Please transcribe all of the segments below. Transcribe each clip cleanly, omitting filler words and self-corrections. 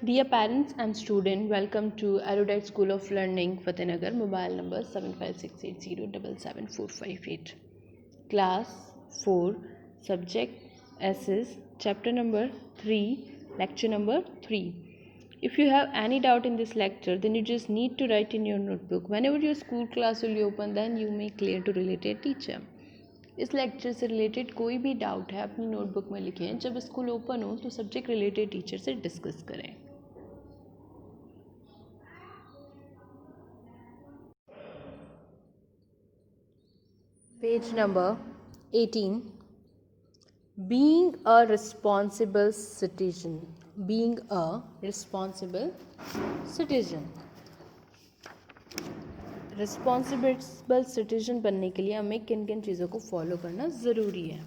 Dear parents and students, welcome to Erudite School of Learning, Fatehnagar, mobile number 7568077458. Class 4, subject SS, chapter number 3, lecture number 3. If you have any doubt in this lecture, then you just need to write in your notebook. Whenever your school class will be open, then you may clear to related teacher. इस lecture से related कोई भी doubt है अपनी notebook में लिखें. जब school open हो तो सब्जेक्ट रिलेटेड टीचर से डिस्कस करें. Page number 18. Being a responsible citizen. Being a responsible citizen. Responsible citizen बनने के लिए हमें किन किन चीज़ों को फॉलो करना ज़रूरी है.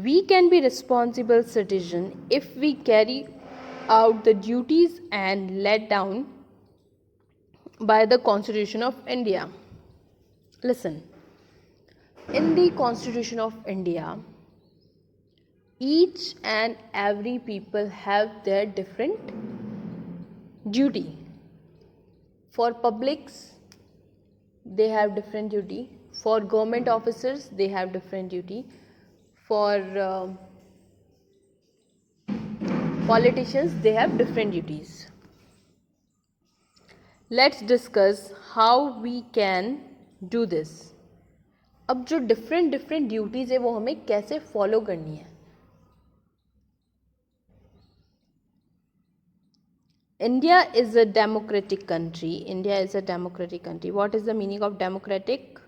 We can be responsible citizen if we carry out the duties and laid down by the Constitution of India. Listen, in the Constitution of India, each and every people have their different duty. For publics, they have different duty. For government officers, they have different duty. For politicians, they have different duties. Let's discuss how we can do this. अब जो different duties है वो हमें कैसे follow करनी है. India is a democratic country. India is a democratic country. What is the meaning of democratic?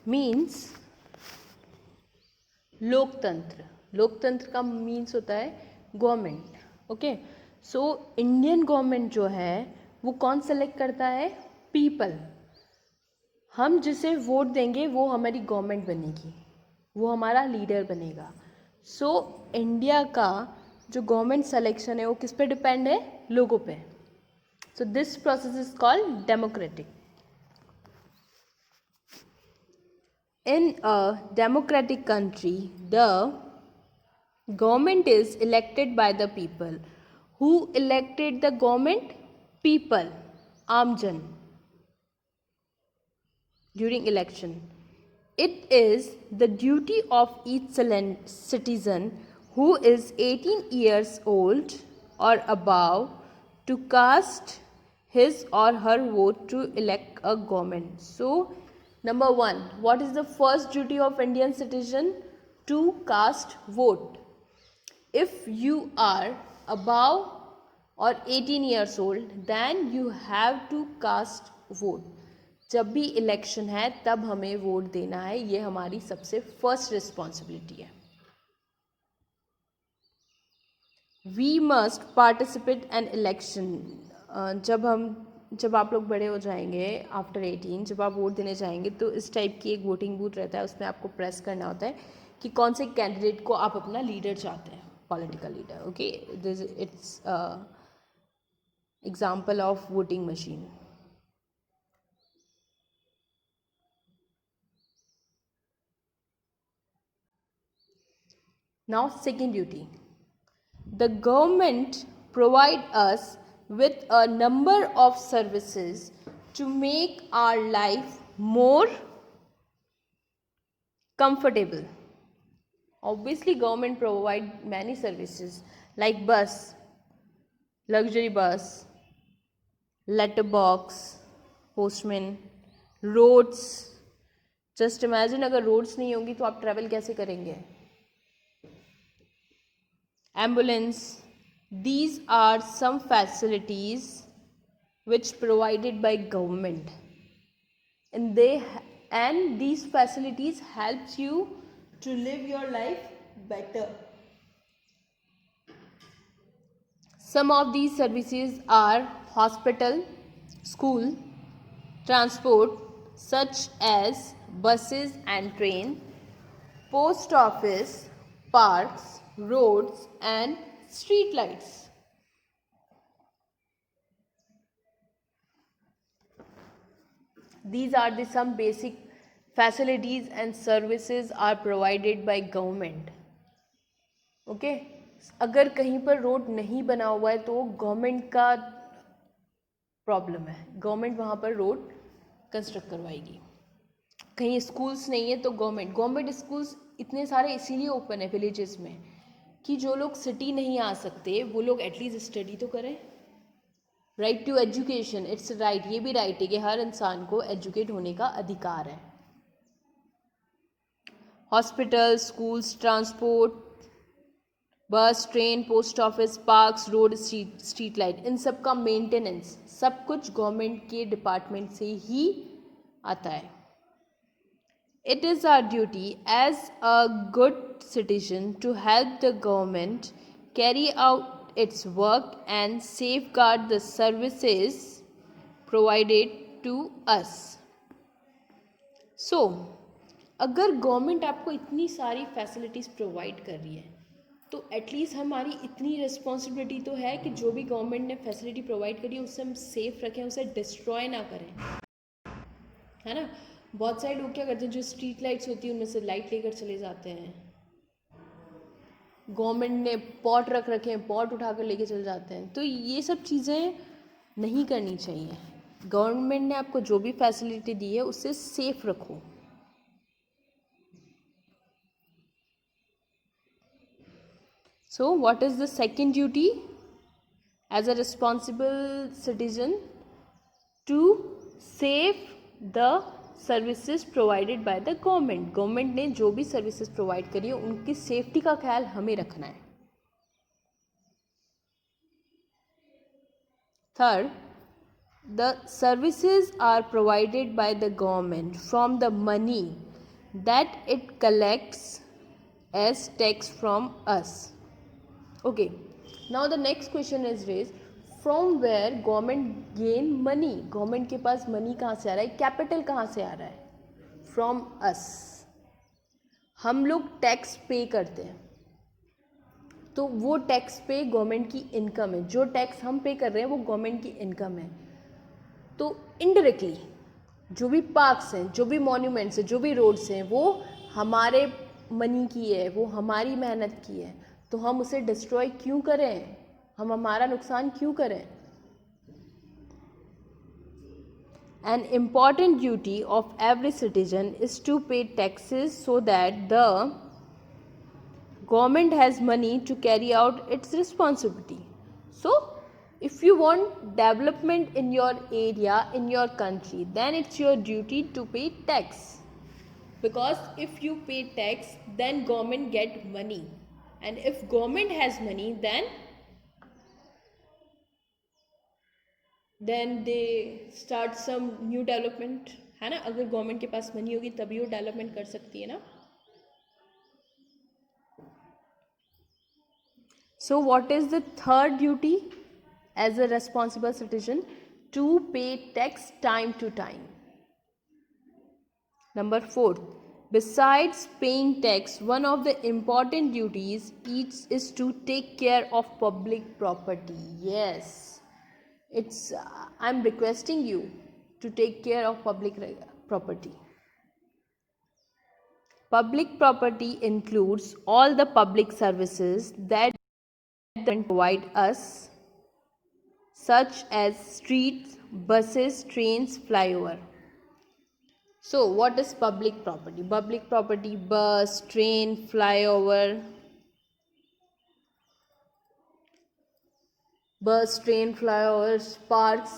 Means लोकतंत्र. लोकतंत्र का मीन्स होता है government. Okay, so Indian government जो है वो कौन सेलेक्ट करता है? पीपल. हम जिसे वोट देंगे वो हमारी गवर्नमेंट बनेगी, वो हमारा लीडर बनेगा. सो इंडिया का जो गवर्नमेंट सेलेक्शन है वो किस पे डिपेंड है? लोगों पे. So this process is called democratic. In a democratic country, the government is elected by the people. Who elected the government? People, Amjan, during election. It is the duty of each citizen who is 18 years old or above to cast his or her vote to elect a government. So, number one, what is the first duty of Indian citizen? To cast vote. If you are above or 18 years old, then you have to cast vote. जब भी election है तब हमें vote देना है, ये हमारी सबसे फर्स्ट रिस्पॉन्सिबिलिटी है. We must participate in election. जब आप लोग बड़े हो जाएंगे आफ्टर 18, जब आप वोट देने जाएंगे तो इस टाइप की एक वोटिंग बूथ रहता है, उसमें आपको प्रेस करना होता है कि कौन से कैंडिडेट को आप अपना लीडर चाहते हैं, political leader. Okay, this it's example of voting machine. Now, second duty. The government provide us with a number of services to make our life more comfortable. Obviously, government provide many services like bus, luxury bus, letterbox, postman, roads. Just imagine अगर roads नहीं होंगी तो आप travel कैसे करेंगे? Ambulance. These are some facilities which provided by government, and these facilities helps you to live your life better. Some of these services are hospital, school, transport such as buses and train, post office, parks, roads and street lights. These are the some basic facilities and services are provided by government. Okay, अगर कहीं पर road नहीं बना हुआ है तो government का problem है, गवर्नमेंट वहाँ पर रोड कंस्ट्रक्ट करवाएगी. कहीं स्कूल्स नहीं है तो गवर्नमेंट स्कूल्स इतने सारे इसीलिए ओपन है विलेजेस में कि जो लोग सिटी नहीं आ सकते वो लोग एटलीस्ट स्टडी तो करें. Right to education, it's right. ये भी राइट है कि हर इंसान को एजुकेट होने का अधिकार है. Hospital, schools, transport, bus, train, post office, parks, road, street light, इन सब का मेंटेनेंस सब कुछ गवर्नमेंट के डिपार्टमेंट से ही आता है. It is our duty as a good citizen to help the government carry out its work and safeguard the services provided to us. So, अगर गवर्नमेंट आपको इतनी सारी फैसिलिटीज़ प्रोवाइड कर रही है तो एटलीस्ट हमारी इतनी रिस्पॉन्सिबिलिटी तो है कि जो भी गवर्नमेंट ने फैसिलिटी प्रोवाइड करी है उससे हम सेफ रखें, उसे डिस्ट्रॉय ना करें, है ना. बहुत सारे लोग क्या करते हैं, जो स्ट्रीट लाइट्स होती है उनमें से लाइट लेकर चले जाते हैं. गवर्नमेंट ने पॉट रख रखे हैं, पॉट उठाकर लेके चले जाते हैं. तो ये सब चीज़ें नहीं करनी चाहिए. गवर्नमेंट ने आपको जो भी फैसिलिटी दी है उससे सेफ रखो. So what is the second duty as a responsible citizen? To save the services provided by the government. Government ने जो भी सर्विसेज प्रोवाइड करी है उनकी सेफ्टी का ख्याल हमें रखना है. Third, the services are provided by the government from the money that it collects as tax from us. Okay, now the next question is raised, from where government gain money? Government के पास money कहाँ से आ रहा है, capital कहाँ से आ रहा है? From us. हम लोग टैक्स पे करते हैं, तो वो टैक्स पे गवर्नमेंट की इनकम है. जो टैक्स हम पे कर रहे हैं वो गवर्नमेंट की इनकम है. तो इनडायरेक्टली जो भी पार्क्स हैं, जो भी मॉन्यूमेंट्स हैं, जो भी रोड्स हैं, वो हमारे मनी की है, वो हमारी मेहनत की है. तो हम उसे डिस्ट्रॉय क्यों करें, हम हमारा नुकसान क्यों करें? An important duty of every citizen is to pay taxes so that the government has money to carry out its responsibility. So, if you want development in your area, in your country, then it's your duty to pay tax. Because if you pay tax, then government get money. And if government has money, then they start some new development, है ना. अगर government के पास money होगी तभी वो development कर सकती है ना. So what is the third duty as a responsible citizen? To pay tax time to time. Number 4, besides paying tax, one of the important duties is to take care of public property. Yes, I'm requesting you to take care of public property. Public property includes all the public services that the government provide us, such as streets, buses, trains, flyover. So what is public property? Public property, bus, train, flyover, बस, train, flyovers, parks,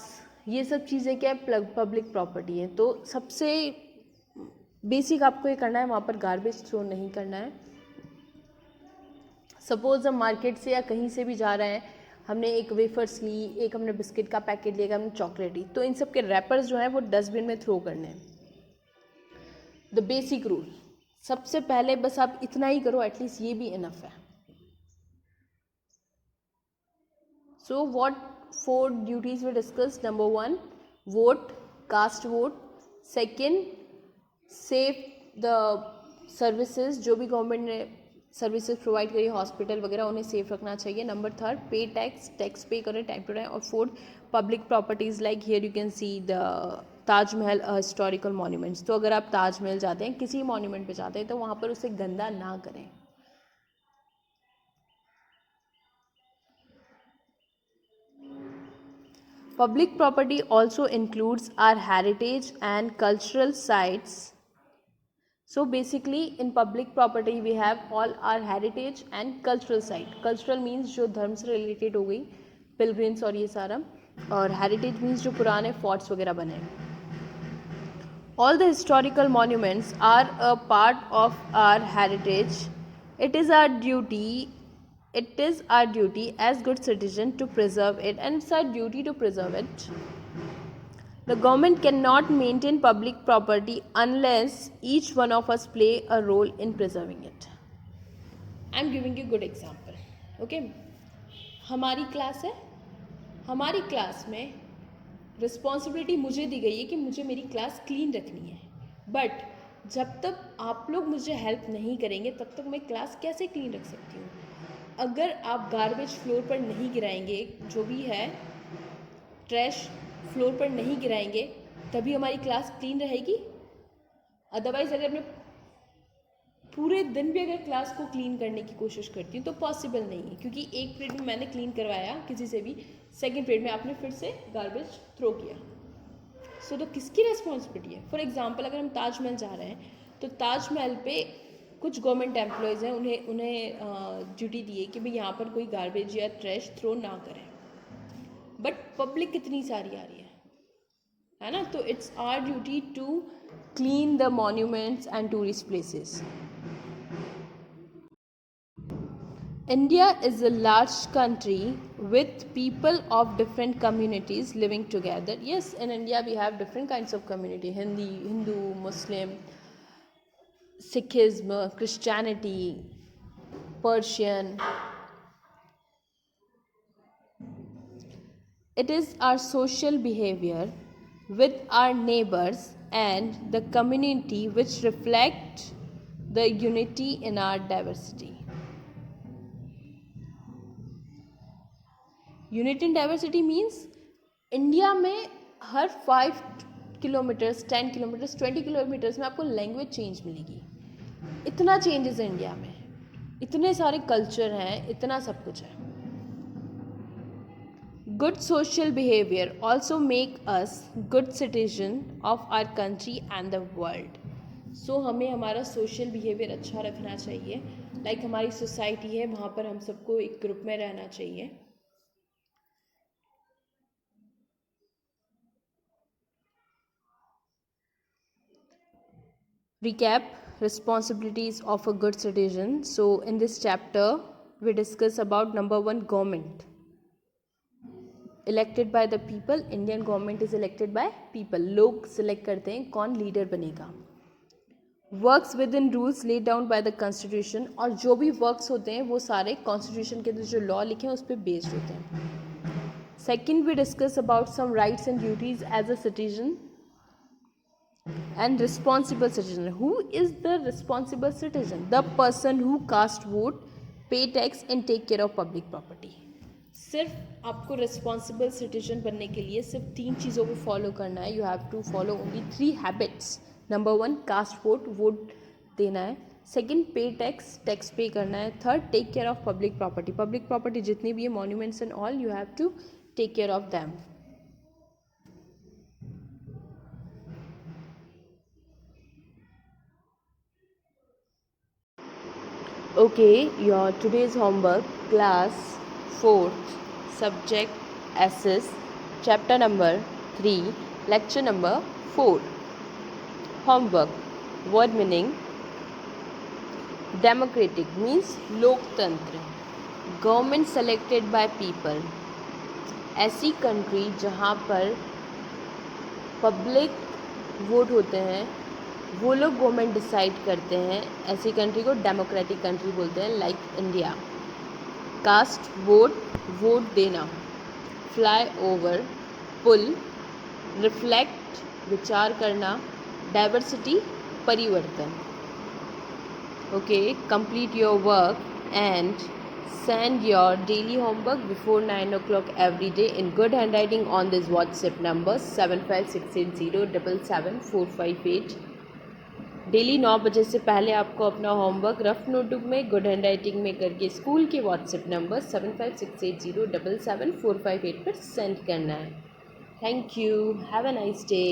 ये सब चीज़ें क्या है, public property है. तो सबसे basic आपको ये करना है, वहाँ पर गार्बेज थ्रो नहीं करना है. सपोज़ हम मार्केट से या कहीं से भी जा रहे हैं, हमने एक वेफर्स ली, एक हमने बिस्किट का पैकेट लिया, हमने चॉकलेट ली, तो इन सब के रैपर्स जो हैं वो डस्टबिन में थ्रो करने हैं. द बेसिक रूल, सबसे पहले बस आप इतना ही करो, एटलीस्ट ये भी इनफ है. So what 4 duties we discussed? Number 1, vote, cast vote. Second, save the services, जो भी गवर्नमेंट ने सर्विसेज प्रोवाइड करी, हॉस्पिटल वगैरह, उन्हें सेफ रखना चाहिए. नंबर 3, पे टैक्स पे करें टाइम टू टाइम. और 4, public properties like here you can see the Taj Mahal historical monuments. तो अगर आप ताजमहल जाते हैं, किसी मॉन्यूमेंट पे जाते हैं, तो वहाँ पर उसे गंदा ना करें. Public property also includes our heritage and cultural sites. So basically in public property we have all our heritage and cultural site. Cultural means जो धर्म से related हो गई, pilgrims और ये सारा, और heritage means जो पुराने forts वगैरह बने. All the historical monuments are a part of our heritage. It is our duty as good citizen to preserve it, and it's our duty to preserve it. The government cannot maintain public property unless each one of us play a role in preserving it. I'm giving you a good example. Okay, हमारी class है, हमारी class में responsibility मुझे दी गई है कि मुझे मेरी क्लास क्लीन रखनी है. बट जब तक आप लोग मुझे हेल्प नहीं करेंगे तब तक मैं क्लास कैसे क्लीन रख सकती हूँ? अगर आप गार्बेज फ्लोर पर नहीं गिराएंगे, जो भी है ट्रैश फ्लोर पर नहीं गिराएंगे, तभी हमारी क्लास क्लीन रहेगी. अदरवाइज़ अगर मैं पूरे दिन भी अगर क्लास को क्लीन करने की कोशिश करती हूँ तो पॉसिबल नहीं है, क्योंकि एक पीरियड में मैंने क्लीन करवाया किसी से भी, सेकेंड पीरियड में आपने फिर से गार्बेज थ्रो किया. सो तो किसकी रिस्पॉन्सिबिलिटी है? फॉर एग्जाम्पल अगर हम ताजमहल जा रहे हैं, तो ताजमहल पे कुछ गवर्नमेंट एम्प्लॉयज़ हैं, उन्हें ड्यूटी दी है कि भाई यहाँ पर कोई गार्बेज या ट्रैश थ्रो ना करें. बट पब्लिक कितनी सारी आ रही है ना. तो it's our duty to clean the monuments and tourist places. India is a large country with people of different communities living together. Yes, in India we have different kinds of community, Hindu, Muslim, Sikhism, Christianity, Persian. It is our social behavior with our neighbors and the community which reflect the unity in our diversity. Unity in diversity means India में हर 5 kilometres 10 kilometres 20 kilometres में आपको language change मिलेगी. इतना changes है India में, इतने सारे culture हैं, इतना सब कुछ है. Good social behavior also make us good citizen of our country and the world. So हमें हमारा social behavior अच्छा रखना चाहिए. Like हमारी society है, वहाँ पर हम सबको एक ग्रुप में रहना चाहिए. Recap responsibilities of a good citizen. So in this chapter we discuss about number 1, government. Elected by the people. Indian government is elected by people. लोग select करते हैं कौन leader बनेगा. Works within rules laid down by the constitution. और जो भी works होते हैं वो सारे constitution के अंदर जो law लिखे हैं उस पर based होते हैं. Second, we discuss about some rights and duties as a citizen and responsible citizen. Who is the responsible citizen? The person who cast vote, pay tax and take care of public property. सिर्फ आपको responsible citizen बनने के लिए सिर्फ 3 चीज़ों को follow करना है. You have to follow only 3 habits. Number 1, cast vote, vote देना है. Second, pay tax, tax pay करना है. Third, take care of public property. Public property जितनी भी है, monuments and all, you have to take care of them. Okay, your today's homework, class 4th, subject SS, chapter number 3, lecture number 4. Homework. Word meaning. Democratic means लोकतंत्र. Government selected by people. ऐसी country जहाँ पर public vote होते हैं, वो लोग government decide करते हैं. ऐसी कंट्री को डेमोक्रेटिक कंट्री बोलते हैं, like India. Cast vote, vote देना. फ्लाई ओवर, पुल. रिफ्लेक्ट, विचार करना. डाइवर्सिटी, परिवर्तन. Okay, complete your work and send your daily homework before 9 o'clock every day in good handwriting on this WhatsApp number 7568077458. Daily 9 बजे से पहले आपको अपना होमवर्क रफ नोटबुक में गुड हैंडराइटिंग में करके स्कूल के व्हाट्सएप नंबर 7568077458 पर सेंड करना है. Thank you. Have a nice day.